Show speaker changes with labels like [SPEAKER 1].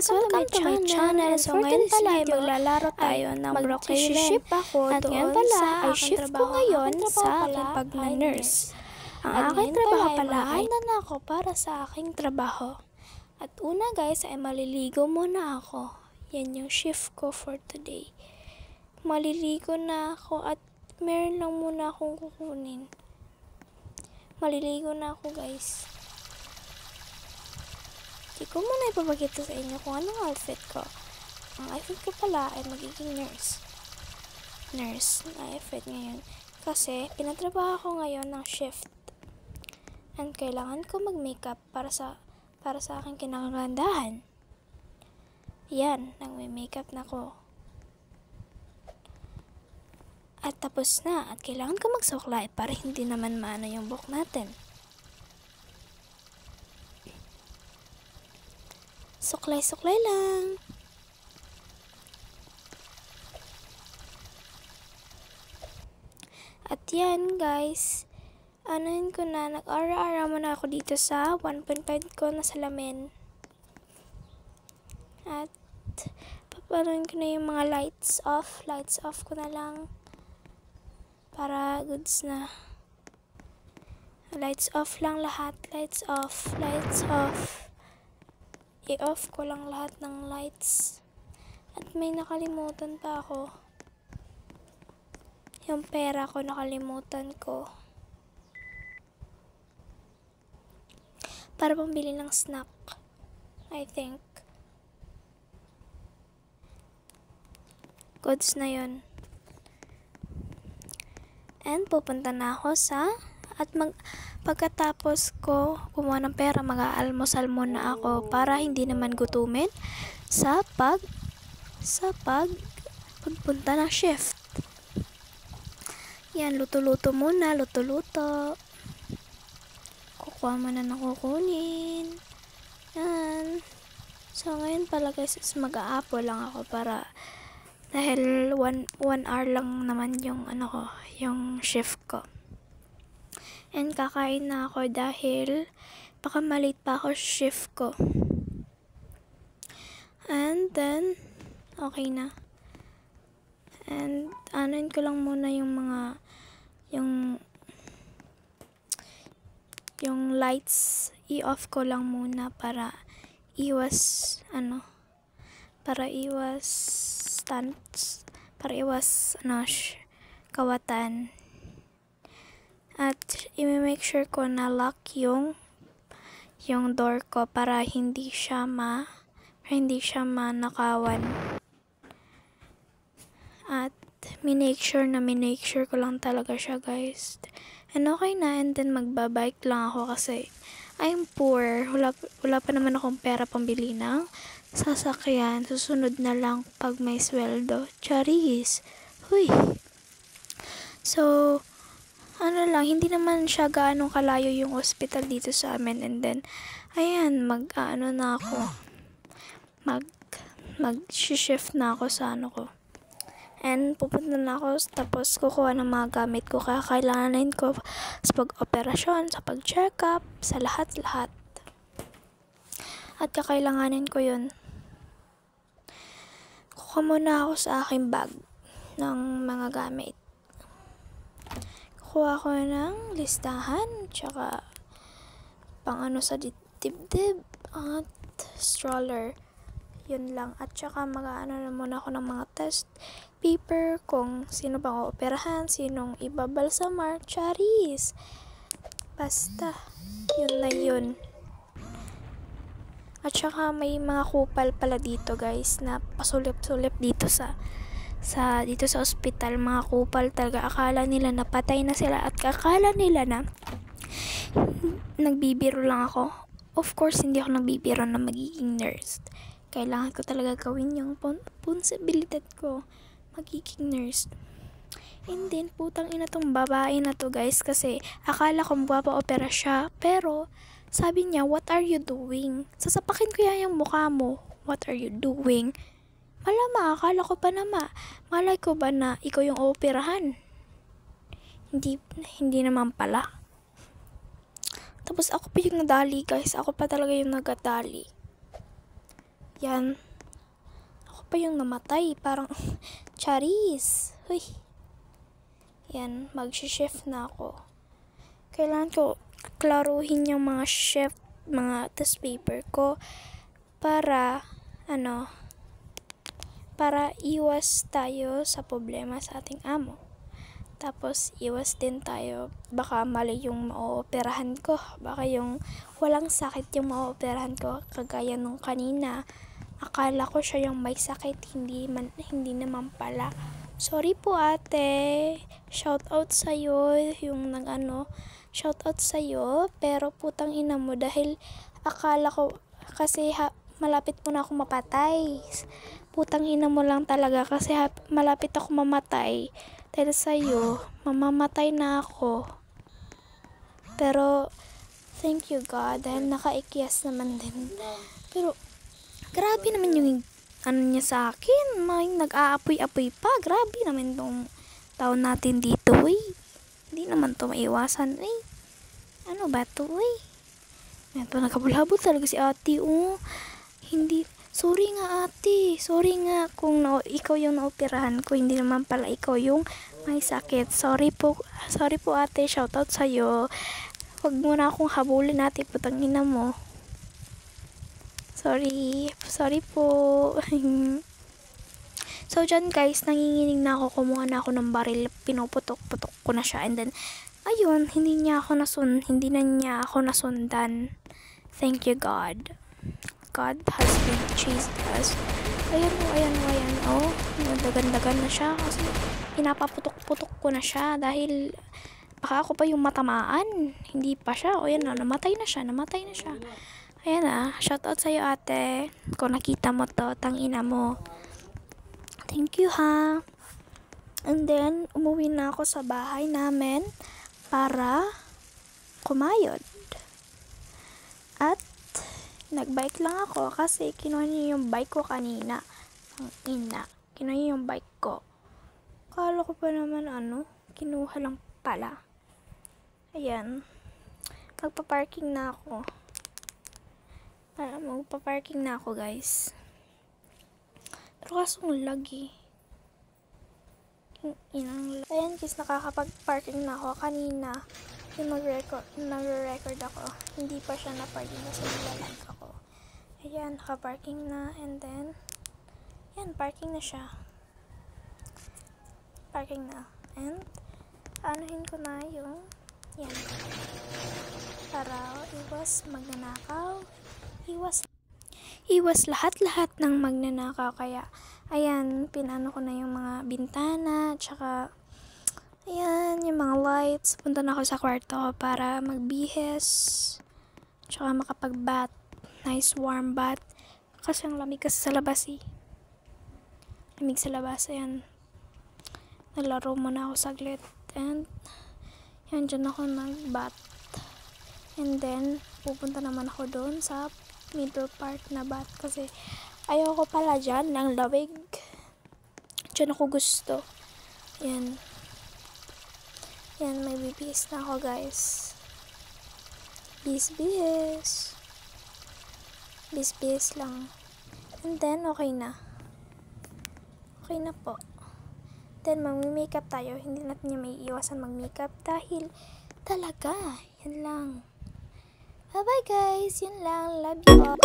[SPEAKER 1] guys, welcome to my channel. So ngayon pala ay maglalaro tayo ng Brookhaven. At ngayon pala ay shift ko ngayon sa aking pag-nurse. Ang aking trabaho pala ay na ako para sa aking trabaho. At una guys ay maliligo muna ako. Yan yung shift ko for today. Maliligo na ako at meron lang muna akong kukunin. Maliligo na ako guys. Hindi ko muna ipapakita sa inyo kung anong outfit ko. Ang outfit ko pala ay magiging nurse. Nurse na outfit ngayon. Kasi pinatrabaho ko ngayon ng shift. And kailangan ko mag-makeup para sa aking kinakagandahan. Yan, nag-makeup na ko. At tapos na. At kailangan ko magsuklay para hindi naman maano yung buhok natin. Suklay-suklay lang. At yan guys. Anuhin ko na. Nag-ara-ara muna ako dito sa 1.5 ko na salamin. At papanuhin ko na yung mga lights off. Lights off ko na lang. Para goods na. Lights off lang lahat. Lights off. Lights off. I-off ko lang lahat ng lights. At may nakalimutan pa ako. Yung pera ko nakalimutan ko. Para pambili ng snack. I think. Goods na yun. And pupunta na ako sa pagkatapos ko kumuha ng pera, mag-aalmusal muna ako para hindi naman gutumin sa pagpunta ng shift. Yan, luto-luto muna, luto-luto. Kukuha muna ng kukunin. Yan. So, ngayon pala guys, mag-aapo lang ako para dahil 1 hour lang naman yung yung shift ko. And kakain na ako dahil baka malate pa ako shift ko. And then, okay na. And anuin ko lang muna yung mga, yung lights, i-off ko lang muna para iwas, stunts, para iwas, kawatan. At i-make sure ko na lock yung door ko para hindi siya manakawan. At minake sure ko lang talaga siya guys. And okay na, and then magbabike lang ako kasi I'm poor. Wala pa naman akong pera pambili ng sasakyan. Susunod na lang pag may sweldo. Charis. Huy. So, hindi naman siya gaano kalayo yung hospital dito sa amin. And then, ayan, mag-shift na ako sa ko. And, pupunta na ako, tapos kukuha ng mga gamit ko. Kakailanganin ko sa pag-operasyon, sa pag-check-up, sa lahat-lahat. At kakailanganin ko yun. Kukuha muna ako sa aking bag ng mga gamit. Kuha ko ng listahan, tsaka pang sa dibdib at stroller. Yun lang. At tsaka na muna ako ng mga test paper kung sino bang operahan, sinong ibabalsamar, charis. Basta. Yun na yun. At tsaka may mga kupal pala dito guys na pasulip-sulip dito sa ospital. Mga kupal talaga. Akala nila na patay na sila at akala nila na nagbibiro lang ako. Of course, hindi ako nagbibiro na magiging nurse. Kailangan ko talaga gawin yung responsibilidad ko. Magiging nurse. And then, putang ina tong babae na to guys kasi akala ko magpapa-opera siya. Pero, sabi niya, what are you doing? Sasapakin ko yung mukha mo. What are you doing? Malama, akala ko pa malay ko ba na ikaw yung operahan? Hindi naman pala. Tapos ako pa yung nadali guys. Ako pa talaga yung nagadali. Yan. Ako pa yung namatay. Parang, charis. Huy. Yan, mag-shift na ako. Kailangan ko klaruhin yung mga shift, mga test paper ko para, para iwas tayo sa problema sa ating amo. Tapos, iwas din tayo. Baka mali yung maoperahan ko. Baka yung walang sakit yung maoperahan ko. Kagaya nung kanina. Akala ko siya yung may sakit. Hindi naman pala. Sorry po ate. Shout out sa'yo. Yung shout out sa'yo. Pero putang ina mo. Dahil akala ko, kasi malapit mo na ako mapatay. Putang ina mo lang talaga. Kasi malapit ako mamatay. Dahil sa'yo, mamamatay na ako. Pero, thank you God, dahil nakaikyas naman din. Pero, grabe naman yung niya sa akin. May nag-aapoy-apoy pa. Grabe naman tong taon natin dito, Hindi naman to maiwasan, Ano ba to, Ito, nakabulhabol talaga si ate, Hindi, sorry nga ate, sorry nga kung ikaw yung naoperahan ko, hindi naman pala ikaw yung may sakit. Sorry po ate, shoutout sa'yo. Huwag mo na akong habulin ate, putang ina mo. Sorry po. So dyan guys, nanginginig na ako, kumuha na ako ng baril, pinuputok-putok ko na siya, and then, ayun, hindi na niya ako nasundan. Thank you God. God has been chased us. Ayan. Dagan-dagan na siya kasi pinapaputok-putok ko na siya dahil baka ako pa yung matamaan. Hindi pa siya. O yan na, namatay na siya. Ayan shoutout sa'yo ate. Kung nakita mo to, tangina mo. Thank you ha. And then, umuwi na ako sa bahay namin para kumayod. At nagbike lang ako kasi kinuha niya yung bike ko kanina. Ang ina. Kinuha niya yung bike ko. Kala ko pa naman kinuha lang pala. Ayan. Magpa-parking na ako. Guys. Pero kasong lagi. Ayan guys, nakakapag-parking na ako kanina. Yung nag-record ako, hindi pa siya na-parking kasi nilalag ako. Ayan, naka-parking na, and then, yan, parking na siya. And, anuhin ko na yung, yan, para iwas magnanakaw, iwas lahat-lahat ng magnanakaw, kaya, ayan, pinano ko na yung mga bintana, tsaka, ayan, yung mga lights. Punta na ako sa kwarto para magbihis. Tsaka makapag-bath. Nice warm bath. Kasi ang lamig kasi sa labas Lamig sa labas. Ayan. Nalaro muna ako saglit. And, yan, dyan ako nag-bath. And then, pupunta naman ako doon sa middle part na bath. Kasi, ayoko pala dyan ng lamig. Dyan ako gusto. Ayan. Yan, may bibihis na ako guys. Bihis lang. And then, okay na po. Then, mag-makeup tayo. Hindi natin yung may iwasan mag-makeup dahil talaga, yan lang. Bye bye guys, yan lang. Love you all.